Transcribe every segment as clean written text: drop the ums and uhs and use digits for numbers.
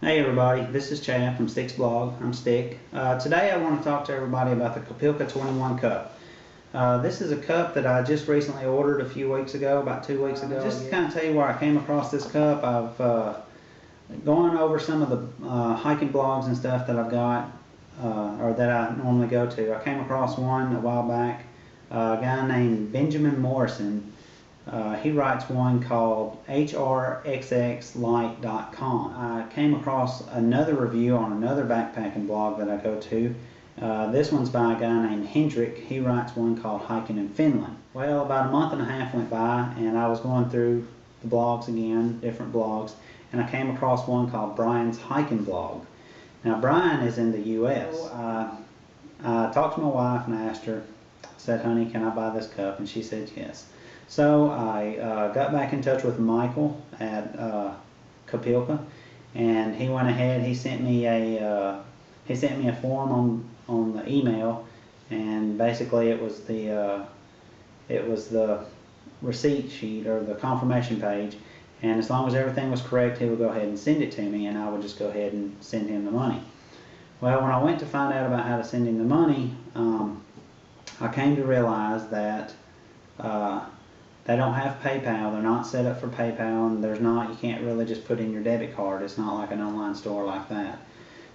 Hey everybody, this is Chad from Stick's blog. I'm Stick. Today I want to talk to everybody about the Kupilka 21 cup. This is a cup that I just recently ordered a few weeks ago, about 2 weeks ago. Just to kind of tell you where I came across this cup, I've gone over some of the hiking blogs and stuff that I've got, or that I normally go to. I came across one a while back, a guy named Benjamin Morrison. He writes one called hrxxlight.com. I came across another review on another backpacking blog that I go to. This one's by a guy named Hendrik. He writes one called Hiking in Finland. Well, about a month and a half went by and I was going through the blogs again, different blogs, and I came across one called Brian's Hiking Blog. Now Brian is in the US. So, I talked to my wife and I asked her, I said, honey, can I buy this cup? And she said yes. So I got back in touch with Michael at Kupilka, and he went ahead. He sent me a form on the email, and basically it was the receipt sheet or the confirmation page. And as long as everything was correct, he would go ahead and send it to me, and I would just go ahead and send him the money. Well, when I went to find out about how to send him the money, I came to realize that they don't have PayPal. They're not set up for PayPal, and you can't really just put in your debit card. It's not like an online store like that.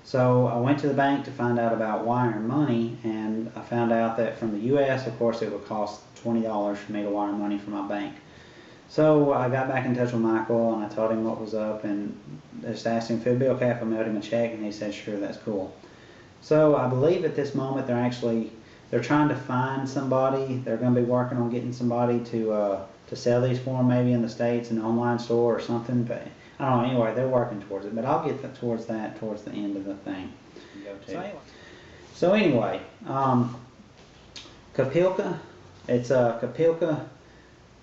So I went to the bank to find out about wiring money, and I found out that from the US, of course, it would cost $20 for me to wire money from my bank. So I got back in touch with Michael, and I told him what was up, and just asked him if it would be okay if I mailed him a check, and he said, sure, that's cool. So I believe at this moment they're trying to find somebody. They're going to be working on getting somebody to sell these for them, maybe in the States, an online store or something. But I don't know. Anyway, they're working towards it. But I'll get towards the end of the thing. So anyway, Kupilka. It's Kupilka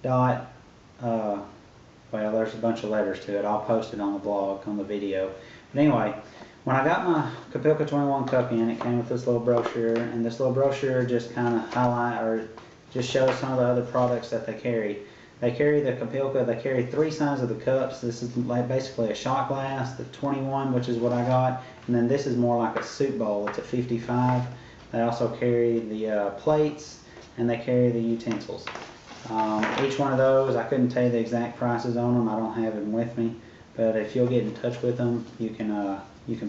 dot. Well, there's a bunch of letters to it. I'll post it on the blog, on the video. But anyway, when I got my Kupilka 21 cup in, it came with this little brochure, and this little brochure just kind of just shows some of the other products that they carry. They carry the Kupilka, they carry 3 sizes of the cups. This is like basically a shot glass, the 21, which is what I got, and then this is more like a soup bowl. It's a 55. They also carry the plates, and they carry the utensils. Each one of those, I couldn't tell you the exact prices on them. I don't have them with me, but if you'll get in touch with them, you can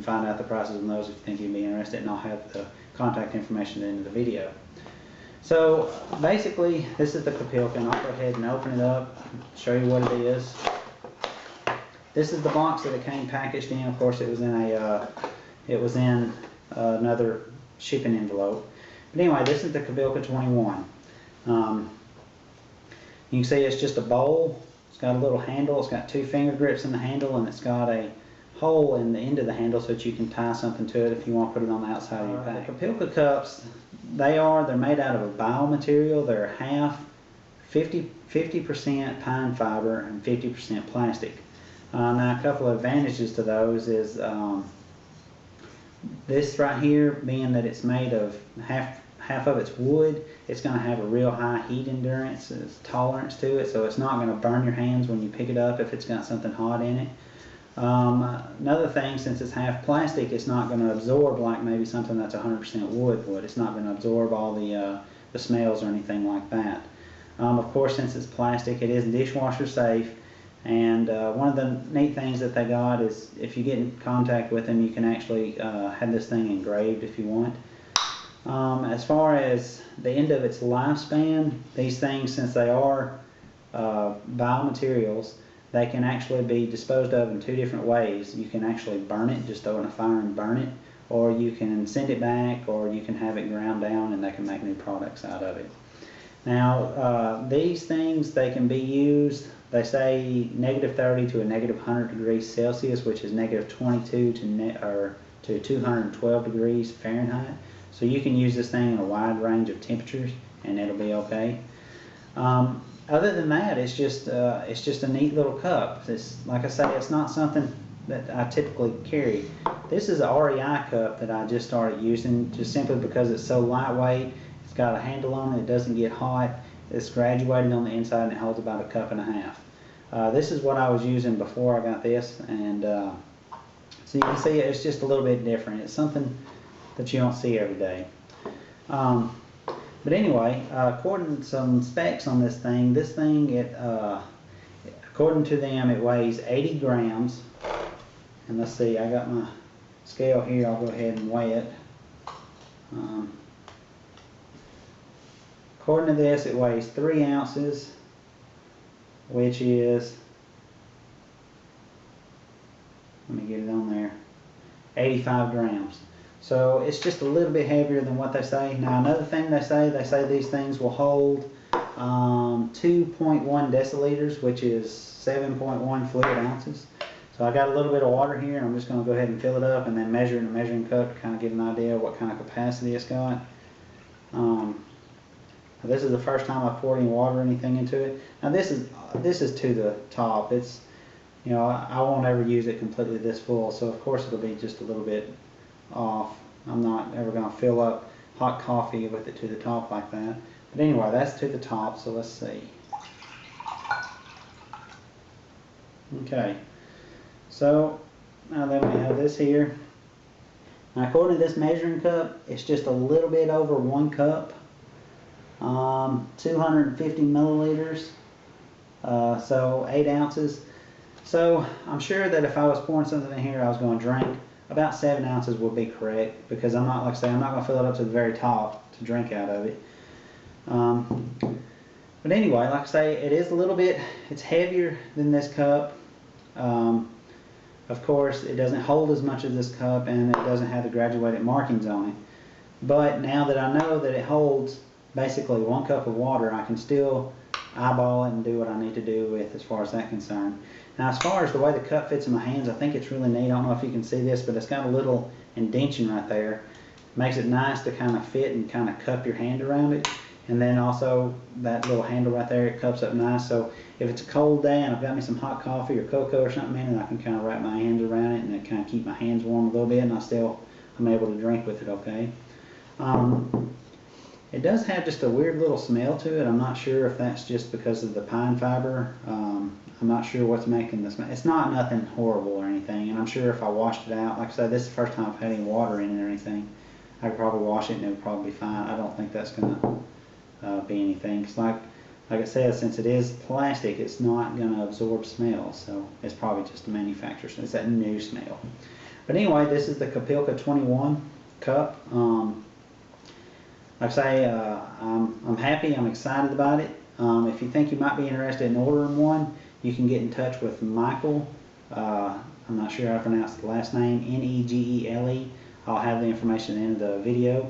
find out the prices on those if you think you'd be interested, and I'll have the contact information at the end of the video. So basically, this is the Kupilka, and I'll go ahead and open it up, show you what it is. This is the box that it came packaged in. Of course, it was in another shipping envelope. But anyway, this is the Kupilka 21. You can see it's just a bowl. It's got a little handle. It's got 2 finger grips in the handle, and it's got a hole in the end of the handle so that you can tie something to it if you want to put it on the outside of your pack. The Kupilka cups, they're made out of a biomaterial. They're 50% pine fiber and 50% plastic. Now a couple of advantages to those is this right here, being that it's made of half of it's wood, it's going to have a real high heat endurance, tolerance to it, so it's not going to burn your hands when you pick it up if it's got something hot in it. Another thing, since it's half plastic, it's not going to absorb like maybe something that's 100% wood would. It's not going to absorb all the smells or anything like that. Of course, since it's plastic, it is dishwasher safe, and one of the neat things that they got is if you get in contact with them, you can actually have this thing engraved if you want. As far as the end of its lifespan, these things, since they are biomaterials, they can actually be disposed of in 2 different ways. You can actually burn it, just throw it in a fire and burn it, or you can send it back, or you can have it ground down and they can make new products out of it. Now, these things, they can be used, they say -30 to a -100 degrees Celsius, which is -22 to 212 degrees Fahrenheit. So you can use this thing in a wide range of temperatures and it'll be okay. Other than that, it's just a neat little cup. Like I say, it's not something that I typically carry. This is an REI cup that I just started using, just simply because it's so lightweight. It's got a handle on it. It doesn't get hot. It's graduated on the inside, and it holds about 1.5 cups. This is what I was using before I got this, and So you can see it's just a little bit different. It's something that you don't see every day. But anyway, according to some specs on this thing, according to them, it weighs 80 grams. And let's see, I got my scale here. I'll go ahead and weigh it. According to this, it weighs 3 ounces, which is, let me get it on there, 85 grams. So it's just a little bit heavier than what they say. Now another thing they say these things will hold 2.1 deciliters, which is 7.1 fluid ounces. So I got a little bit of water here, and I'm just going to go ahead and fill it up and then measure in a measuring cup to kind of get an idea of what kind of capacity it's got. This is the first time I've poured any water or anything into it. Now this is to the top. It's, you know, I won't ever use it completely this full, so of course it'll be just a little bit off. I'm not ever going to fill up hot coffee with it to the top like that. But anyway, that's to the top, so let's see. Okay, so now then we have this here. Now according to this measuring cup, it's just a little bit over 1 cup, 250 milliliters, so 8 ounces. So I'm sure that if I was pouring something in here I was going to drink, about 7 ounces would be correct, because I'm not, like I say, I'm not going to fill it up to the very top to drink out of it. But anyway, like I say, it is a little bit, it's heavier than this cup. Of course, it doesn't hold as much as this cup, and it doesn't have the graduated markings on it. But now that I know that it holds basically 1 cup of water, I can still eyeball it and do what I need to do with as far as that's concerned. Now as far as the way the cup fits in my hands, I think it's really neat. I don't know if you can see this, but it's got a little indentation right there. Makes it nice to kind of fit and kind of cup your hand around it. And then also that little handle right there, it cups up nice. So if it's a cold day and I've got me some hot coffee or cocoa or something in it, I can kind of wrap my hands around it and it kind of keep my hands warm a little bit, and I'm able to drink with it okay. It does have just a weird little smell to it. I'm not sure if that's just because of the pine fiber. I'm not sure what's making the smell. It's not nothing horrible or anything, and I'm sure if I washed it out, like I said, this is the first time I've had any water in it or anything, I could probably wash it and it would probably be fine. I don't think that's going to be anything. Cause like I said, since it is plastic, it's not going to absorb smell, so it's probably just the manufacturer. So it's that new smell. But anyway, this is the Kupilka 21 cup. Like I say, I'm happy, I'm excited about it. If you think you might be interested in ordering one, you can get in touch with Michael. I'm not sure how to pronounce the last name, Negele. I'll have the information in the video.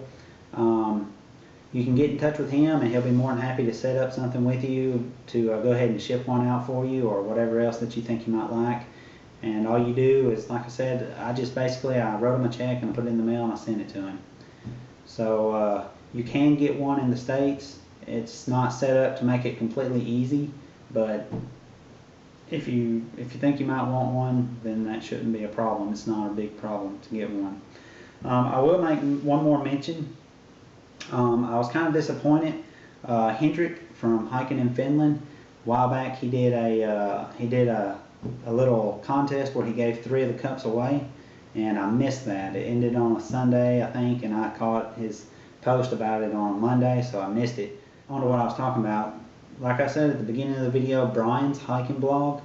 You can get in touch with him and he'll be more than happy to set up something with you to go ahead and ship one out for you, or whatever else that you think you might like. And all you do is, like I said, I wrote him a check and I put it in the mail and I sent it to him. So you can get one in the States. It's not set up to make it completely easy, but if you think you might want one, then that shouldn't be a problem. It's not a big problem to get one. I will make one more mention. I was kind of disappointed. Hendrik from Hiking in Finland, a while back, he did a little contest where he gave 3 of the cups away, and I missed that. It ended on a Sunday, I think, and I caught his post about it on Monday, so I missed it. I wonder what I was talking about. Like I said at the beginning of the video, Brian's hiking blog,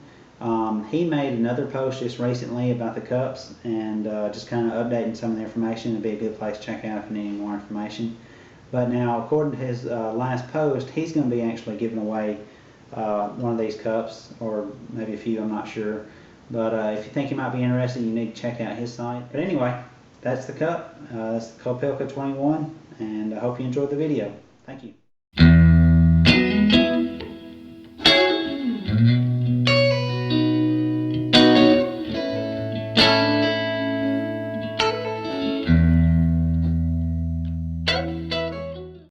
he made another post just recently about the cups, and just kind of updating some of the information. It'd be a good place to check out if you need any more information. But now, according to his last post, he's going to be actually giving away one of these cups, or maybe a few, I'm not sure. But if you think you might be interested, you need to check out his site. But anyway, that's the cup. That's the Kupilka 21, and I hope you enjoyed the video. Thank you.